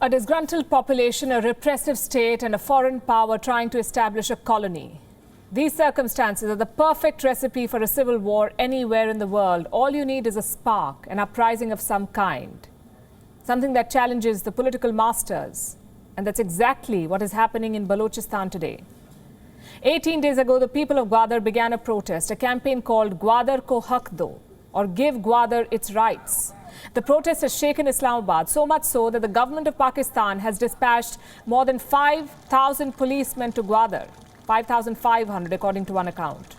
A disgruntled population, a repressive state and a foreign power trying to establish a colony. These circumstances are the perfect recipe for a civil war anywhere in the world. All you need is a spark, an uprising of some kind. Something that challenges the political masters. And that's exactly what is happening in Balochistan today. 18 days ago, the people of Gwadar began a protest, a campaign called Gwadar Ko Hak Do, or Give Gwadar its rights. The protest has shaken Islamabad, so much so that the government of Pakistan has dispatched more than 5,000 policemen to Gwadar, 5,500 according to one account.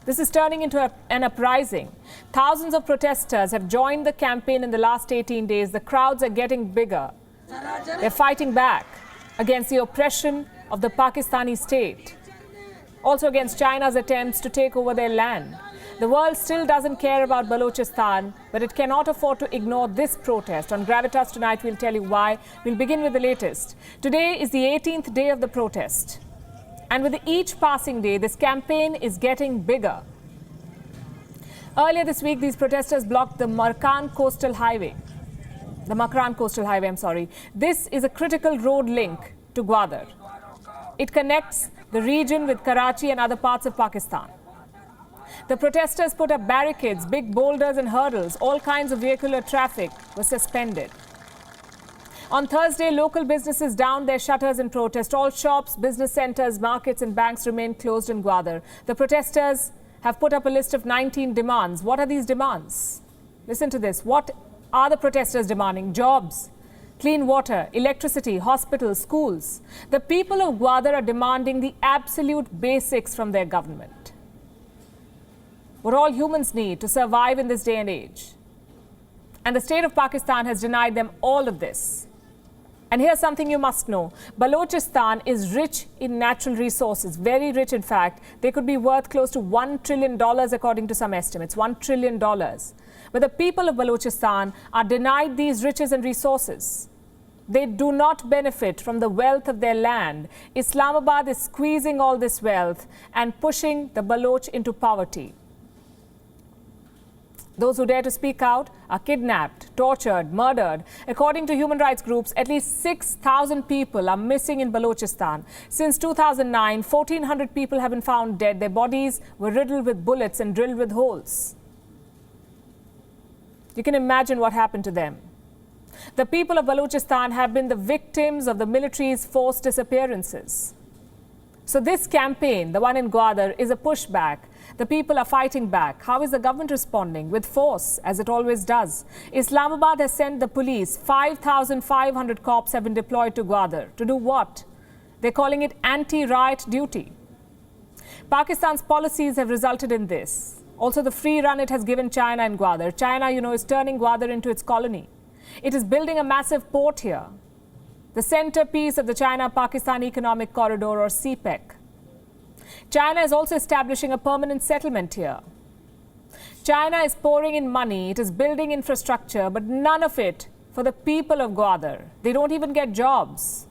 This is turning into an uprising. Thousands of protesters have joined the campaign in the last 18 days. The crowds are getting bigger. They're fighting back against the oppression of the Pakistani state, also against China's attempts to take over their land. The world still doesn't care about Balochistan, but it cannot afford to ignore this protest. On Gravitas tonight, we'll tell you why. We'll begin with the latest. Today is the 18th day of the protest. And with each passing day, this campaign is getting bigger. Earlier this week, these protesters blocked the Makran Coastal Highway. This is a critical road link to Gwadar. It connects the region with Karachi and other parts of Pakistan. The protesters put up barricades, big boulders and hurdles. All kinds of vehicular traffic was suspended. On Thursday, local businesses downed their shutters in protest. All shops, business centers, markets and banks remain closed in Gwadar. The protesters have put up a list of 19 demands. What are these demands? Listen to this. What are the protesters demanding? Jobs, clean water, electricity, hospitals, schools. The people of Gwadar are demanding the absolute basics from their government. What all humans need to survive in this day and age. And the state of Pakistan has denied them all of this. And here's something you must know. Balochistan is rich in natural resources, very rich in fact. They could be worth close to $1 trillion according to some estimates, $1 trillion. But the people of Balochistan are denied these riches and resources. They do not benefit from the wealth of their land. Islamabad is squeezing all this wealth and pushing the Baloch into poverty. Those who dare to speak out are kidnapped, tortured, murdered. According to human rights groups, at least 6,000 people are missing in Balochistan. Since 2009, 1,400 people have been found dead. Their bodies were riddled with bullets and drilled with holes. You can imagine what happened to them. The people of Balochistan have been the victims of the military's forced disappearances. So this campaign, the one in Gwadar, is a pushback. The people are fighting back. How is the government responding? With force, as it always does. Islamabad has sent the police. 5,500 cops have been deployed to Gwadar. To do what? They're calling it anti-riot duty. Pakistan's policies have resulted in this. Also, the free run it has given China in Gwadar. China, is turning Gwadar into its colony. It is building a massive port here, the centerpiece of the China-Pakistan Economic Corridor, or CPEC. China is also establishing a permanent settlement here. China is pouring in money, it is building infrastructure, but none of it for the people of Gwadar. They don't even get jobs.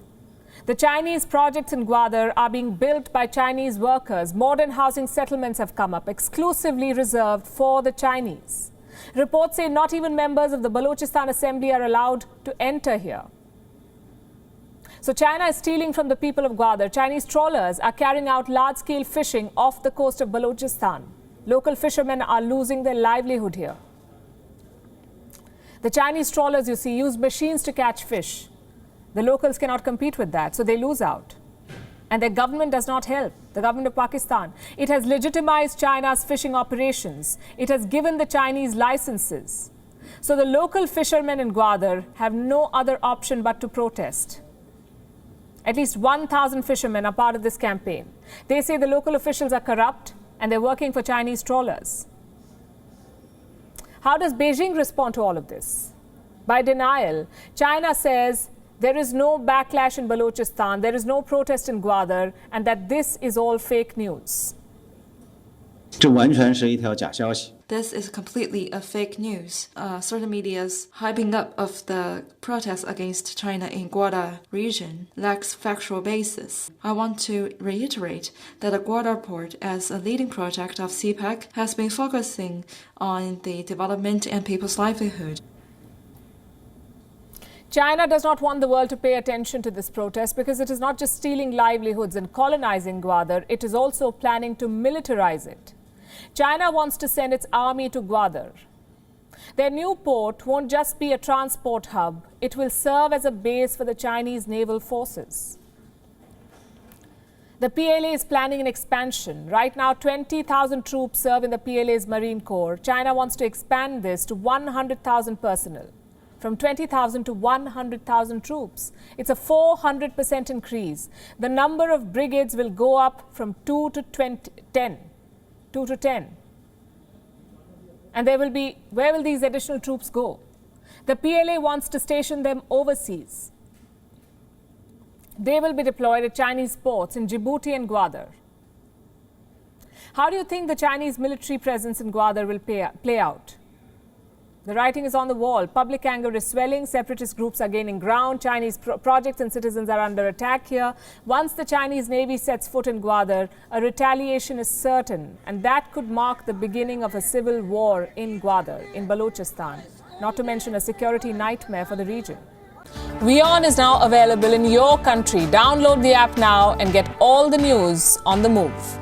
The Chinese projects in Gwadar are being built by Chinese workers. Modern housing settlements have come up, exclusively reserved for the Chinese. Reports say not even members of the Balochistan Assembly are allowed to enter here. So China is stealing from the people of Gwadar. Chinese trawlers are carrying out large-scale fishing off the coast of Balochistan. Local fishermen are losing their livelihood here. The Chinese trawlers, you see, use machines to catch fish. The locals cannot compete with that, so they lose out. And their government does not help, the government of Pakistan. It has legitimized China's fishing operations. It has given the Chinese licenses. So the local fishermen in Gwadar have no other option but to protest. At least 1,000 fishermen are part of this campaign. They say the local officials are corrupt and they're working for Chinese trawlers. How does Beijing respond to all of this? By denial. China says there is no backlash in Balochistan, there is no protest in Gwadar, and that this is all fake news. 这完全是一条假消息。 This is completely a fake news. Certain media's hyping up of the protests against China in Gwadar region lacks factual basis. I want to reiterate that the Gwadar port, as a leading project of CPEC, has been focusing on the development and people's livelihood. China does not want the world to pay attention to this protest because it is not just stealing livelihoods and colonizing Gwadar, it is also planning to militarize it. China wants to send its army to Gwadar. Their new port won't just be a transport hub, it will serve as a base for the Chinese naval forces. The PLA is planning an expansion. Right now, 20,000 troops serve in the PLA's Marine Corps. China wants to expand this to 100,000 personnel. From 20,000 to 100,000 troops. It's a 400% increase. The number of brigades will go up from 2 to 10. 2 to 10. And where will these additional troops go? The PLA wants to station them overseas. They will be deployed at Chinese ports in Djibouti and Gwadar. How do you think the Chinese military presence in Gwadar will play out? The writing is on the wall. Public anger is swelling. Separatist groups are gaining ground. Chinese projects and citizens are under attack here. Once the Chinese Navy sets foot in Gwadar, a retaliation is certain. And that could mark the beginning of a civil war in Gwadar, in Balochistan. Not to mention a security nightmare for the region. WION is now available in your country. Download the app now and get all the news on the move.